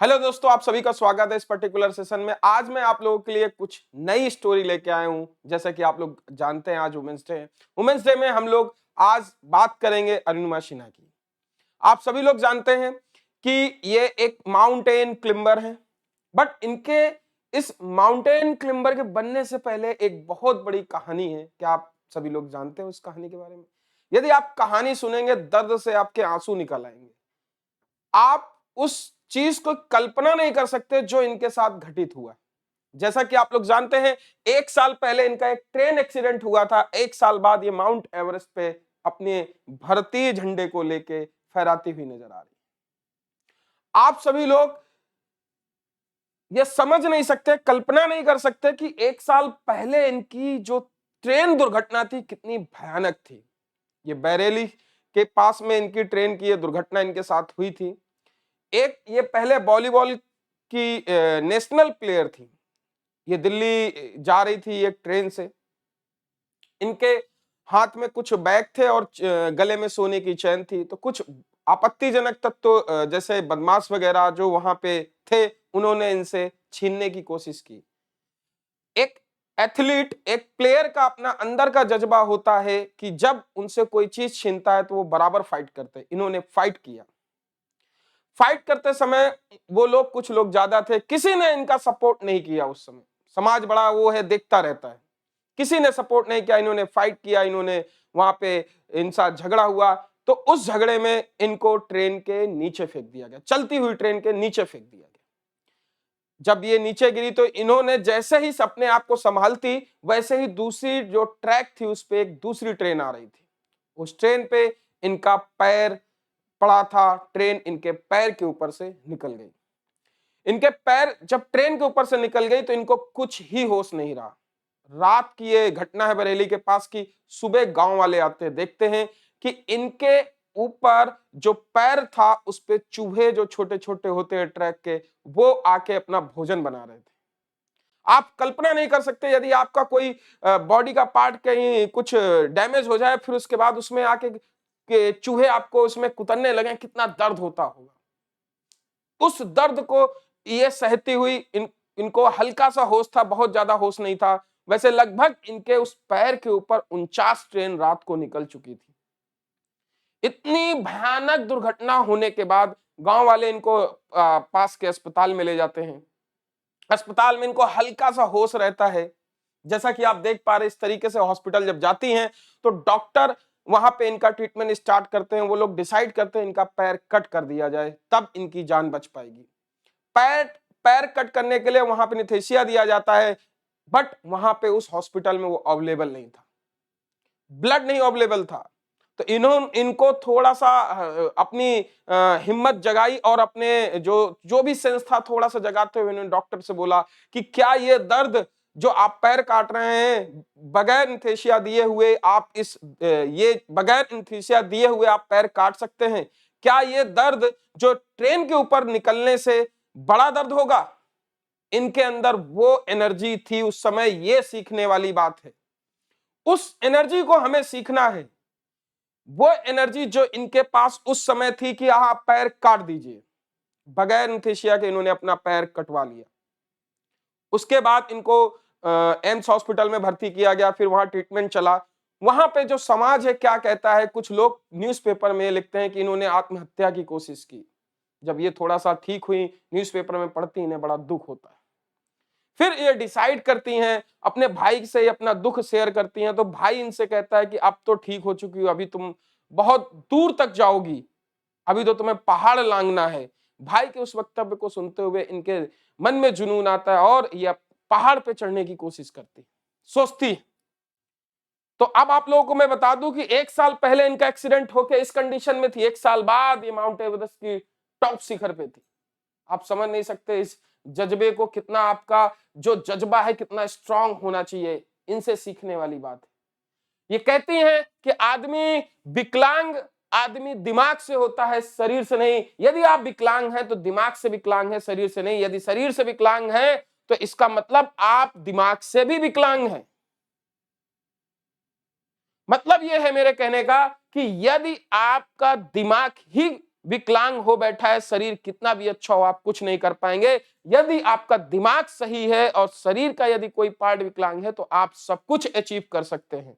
Hello दोस्तों, आप सभी का स्वागत है इस पर्टिकुलर सेशन में। आज मैं आप लोगों के लिए कुछ नई स्टोरी लेके आया हूं। जैसा कि आप लोग जानते हैं आज वुमेन्स डे है। वुमेन्स डे में हम लोग आज बात करेंगे अरुणिमा सिन्हा की। आप सभी लोग जानते हैं कि ये एक माउंटेन क्लिम्बर है, बट इनके इस माउंटेन क्लिम्बर के बनने से पहले एक बहुत बड़ी कहानी है। क्या आप सभी लोग जानते हैं उस कहानी के बारे में? यदि आप कहानी सुनेंगे, दर्द से आपके आंसू निकल आएंगे। आप उस चीज को कल्पना नहीं कर सकते जो इनके साथ घटित हुआ। जैसा कि आप लोग जानते हैं, 1 साल पहले इनका एक ट्रेन एक्सीडेंट हुआ था। 1 साल बाद ये माउंट एवरेस्ट पे अपने भारतीय झंडे को लेके फहराती हुई नजर आ रही। आप सभी लोग ये समझ नहीं सकते, कल्पना नहीं कर सकते कि 1 साल पहले इनकी जो ट्रेन दुर्घटना थी कितनी भयानक थी। ये बरेली के पास में इनकी ट्रेन की ये दुर्घटना इनके साथ हुई थी। एक ये पहले वॉलीबॉल की नेशनल प्लेयर थी। ये दिल्ली जा रही थी एक ट्रेन से। इनके हाथ में कुछ बैग थे और गले में सोने की चेन थी। तो कुछ आपत्तिजनक तत्व जैसे बदमाश वगैरह जो वहां पे थे, उन्होंने इनसे छीनने की कोशिश की। एक एथलीट, एक प्लेयर का अपना अंदर का जज्बा होता है कि जब उनसे कोई चीज छीनता है तो वो बराबर फाइट करते हैं। इन्होंने फाइट किया। फाइट करते समय वो लोग, कुछ लोग ज्यादा थे, किसी ने इनका सपोर्ट नहीं किया। उस समय समाज बड़ा वो है, देखता रहता है। किसी ने सपोर्ट नहीं किया। इन्होंने फाइट किया, इन्होंने वहां पे इनसे झगड़ा हुआ। तो उस झगड़े में इनको ट्रेन के नीचे फेंक दिया गया, चलती हुई ट्रेन के नीचे फेंक दिया गया। जब ये नीचे गिरी तो इन्होंने जैसे ही अपने आप को संभालती, वैसे ही दूसरी जो ट्रैक थी उस पे एक दूसरी ट्रेन आ रही थी। उस ट्रेन पे इनका पैर पड़ा था। ट्रेन इनके पैर के ऊपर से निकल गई। इनके पैर जब ट्रेन के ऊपर से निकल गई तो इनको कुछ ही होश नहीं रहा। रात की ये घटना है बरेली के पास की। सुबह गांव वाले आते हैं, देखते हैं कि इनके ऊपर जो पैर था उस पे चूहे जो छोटे छोटे होते हैं ट्रैक के, वो आके अपना भोजन बना रहे थे। आप कल्पना नहीं कर सकते, यदि आपका कोई बॉडी का पार्ट कहीं कुछ डैमेज हो जाए, फिर उसके बाद उसमें आके के चूहे आपको उसमें कुतरने लगे, कितना दर्द होता होगा। उस दर्द को ये सहती हुई इनको हल्का सा होश था, बहुत ज्यादा होश नहीं था। वैसे लगभग इनके उस पैर के ऊपर 49 ट्रेन रात को निकल चुकी थी। इतनी भयानक दुर्घटना होने के बाद गांव वाले इनको पास के अस्पताल में ले जाते हैं। अस्पताल में इनको हल्का सा होश रहता है। जैसा कि आप देख पा रहे, इस तरीके से हॉस्पिटल जब जाती हैं तो डॉक्टर वहां पे इनका ट्रीटमेंट स्टार्ट करते हैं। वो लोग डिसाइड करते हैं इनका पैर कट कर दिया जाए, तब इनकी जान बच पाएगी। पैर पैर कट करने के लिए वहां पे एनेस्थीसिया दिया जाता है, बट वहां पे उस हॉस्पिटल में वो अवेलेबल नहीं था, ब्लड नहीं अवेलेबल था। तो इनको थोड़ा सा अपनी हिम्मत जगाई और अपने जो जो भी सेंस था थोड़ा सा जगाते हुए उन्होंने डॉक्टर से बोला कि क्या ये दर्द जो आप पैर काट रहे हैं, बगैर एनेस्थीसिया दिए हुए आप ये बगैर एनेस्थीसिया दिए हुए आप पैर काट सकते हैं? क्या ये दर्द जो ट्रेन के ऊपर निकलने से बड़ा दर्द होगा? इनके अंदर वो एनर्जी थी उस समय। ये सीखने वाली बात है। उस एनर्जी को हमें सीखना है। वो एनर्जी जो इनके पास उस समय थी कि आप पैर काट दीजिए, बगैर एनेस्थीसिया के इन्होंने अपना पैर कटवा लिया। उसके बाद इनको एम्स हॉस्पिटल में भर्ती किया गया, फिर वहां ट्रीटमेंट चला। वहां पे जो समाज है क्या कहता है, कुछ लोग न्यूज़पेपर में लिखते हैं कि इन्होंने आत्महत्या की कोशिश की। जब ये थोड़ा सा ठीक हुई, न्यूज़पेपर में पढ़ती, इन्हें बड़ा दुख होता है। फिर ये डिसाइड करती हैं, अपने भाई से अपना दुख शेयर करती हैं। तो भाई इनसे कहता है कि अब तो ठीक हो चुकी हो, अभी तुम बहुत दूर तक जाओगी, अभी तो तुम्हें पहाड़ लांघना है। भाई के उस वक्तव्य को सुनते हुए इनके मन में जुनून आता है और ये पहाड़ पे चढ़ने की कोशिश करती, सोचती। तो अब आप लोगों को मैं बता दूं कि 1 साल पहले इनका एक्सीडेंट होकर इस कंडीशन में थी, 1 साल बाद ये माउंट एवरेस्ट की टॉप शिखर पे थी। आप समझ नहीं सकते इस जज्बे को, कितना आपका जो जज्बा है कितना स्ट्रांग होना चाहिए। इनसे सीखने वाली बात है। ये कहती हैं कि आदमी विकलांग आदमी दिमाग से होता है, शरीर से नहीं। यदि आप विकलांग हैं तो दिमाग से विकलांग है, शरीर से नहीं। यदि शरीर से विकलांग है तो इसका मतलब आप दिमाग से भी विकलांग हैं। मतलब यह है मेरे कहने का कि यदि आपका दिमाग ही विकलांग हो बैठा है, शरीर कितना भी अच्छा हो आप कुछ नहीं कर पाएंगे। यदि आपका दिमाग सही है और शरीर का यदि कोई पार्ट विकलांग है तो आप सब कुछ अचीव कर सकते हैं।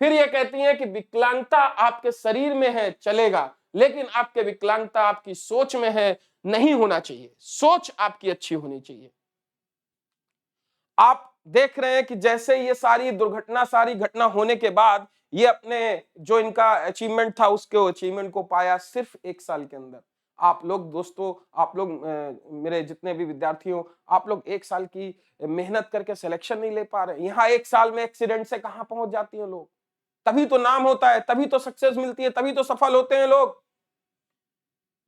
फिर ये कहती हैं कि विकलांगता आपके शरीर में है चलेगा, लेकिन आपके विकलांगता आपकी सोच में है, नहीं होना चाहिए। सोच आपकी अच्छी होनी चाहिए। आप देख रहे हैं कि जैसे ये सारी घटना होने के बाद ये अपने जो इनका अचीवमेंट था उसके अचीवमेंट को पाया सिर्फ 1 साल के अंदर। आप लोग दोस्तों, आप लोग मेरे जितने भी विद्यार्थी हो, आप लोग 1 साल की मेहनत करके सिलेक्शन नहीं ले पा रहे। यहाँ 1 साल में एक्सीडेंट से कहां पहुंच जाती है लोग। तभी तो नाम होता है, तभी तो सक्सेस मिलती है, तभी तो सफल होते हैं लोग।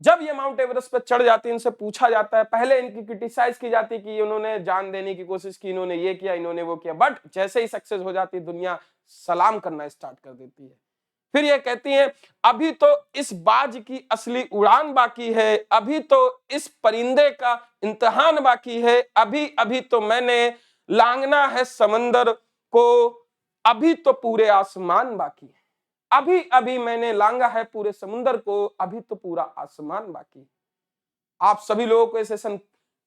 जब ये माउंट एवरेस्ट पे चढ़ जाते हैं, इनसे पूछा जाता है, पहले इनकी क्रिटिसाइज की जाती है कि इन्होंने जान देने की कोशिश की, इन्होंने ये किया, इन्होंने वो किया, बट जैसे ही सक्सेस हो जाती है दुनिया सलाम करना स्टार्ट कर देती है। फिर ये कहती हैं अभी तो इस बाज की असली उड़ान बाकी है, अभी तो इस परिंदे का इम्तिहान बाकी है, अभी अभी तो मैंने लांघना है समंदर को, अभी तो पूरे आसमान बाकी है। अभी अभी मैंने लांघा है पूरे समुंदर को, अभी तो पूरा आसमान बाकी। आप सभी लोगों को ये सेशन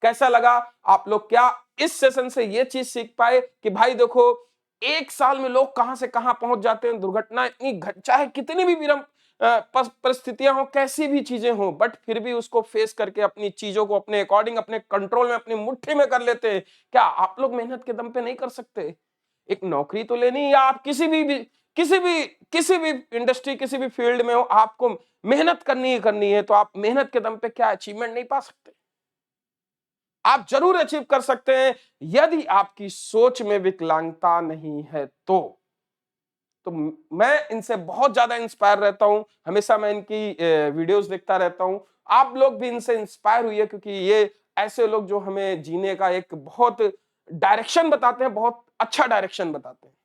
कैसा लगा? आप लोग क्या इस सेशन से ये चीज सीख पाए कि भाई देखो 1 साल में लोग कहां से कहां पहुंच जाते हैं। दुर्घटना इतनी चाहे कितनी भी विरम परिस्थितियां हो, कैसी भी चीजें हो, बट फिर भी उसको फेस करके अपनी चीजों को अपने अकॉर्डिंग, अपने कंट्रोल में, अपनी मुट्ठी में कर लेते हैं। क्या आप लोग मेहनत के दम पे नहीं कर सकते? एक नौकरी तो लेनी, या आप किसी भी इंडस्ट्री, किसी भी फील्ड में हो, आपको मेहनत करनी है, तो आप मेहनत के दम पे क्या अचीवमेंट नहीं पा सकते? आप जरूर अचीव कर सकते हैं यदि आपकी सोच में विकलांगता नहीं है तो मैं इनसे बहुत ज्यादा इंस्पायर रहता हूं। हमेशा मैं इनकी वीडियोस देखता रहता हूं। आप लोग भी इनसे इंस्पायर हुई है, क्योंकि ये ऐसे लोग जो हमें जीने का एक बहुत डायरेक्शन बताते हैं, बहुत अच्छा डायरेक्शन बताते हैं।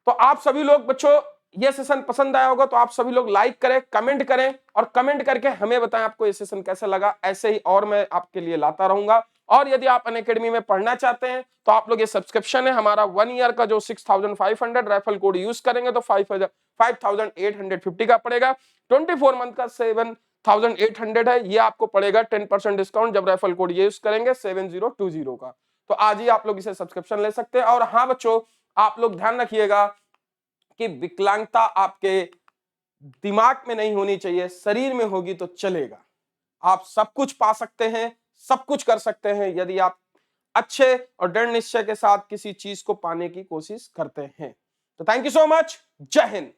तो आप सभी लोग बच्चों, ये सेशन पसंद आया होगा तो आप सभी लोग लाइक करें, कमेंट करें, और कमेंट करके हमें बताएं आपको ये सेशन कैसा लगा। ऐसे ही और मैं आपके लिए लाता रहूंगा। और यदि आप अनअकैडमी में पढ़ना चाहते हैं तो आप लोग, ये सब्सक्रिप्शन है हमारा 1 ईयर का, जो 6500, रेफरल कोड यूज करेंगे तो 5850 का पड़ेगा। 24 मंथ का 7800 है, ये आपको पड़ेगा 10% डिस्काउंट जब रेफरल कोड यूज करेंगे 7020 का। तो आज ही आप लोग इसे सब्सक्रिप्शन ले सकते हैं। और हाँ बच्चों, आप लोग ध्यान रखिएगा कि विकलांगता आपके दिमाग में नहीं होनी चाहिए, शरीर में होगी तो चलेगा। आप सब कुछ पा सकते हैं, सब कुछ कर सकते हैं यदि आप अच्छे और दृढ़ निश्चय के साथ किसी चीज को पाने की कोशिश करते हैं। तो थैंक यू सो मच। जय हिंद।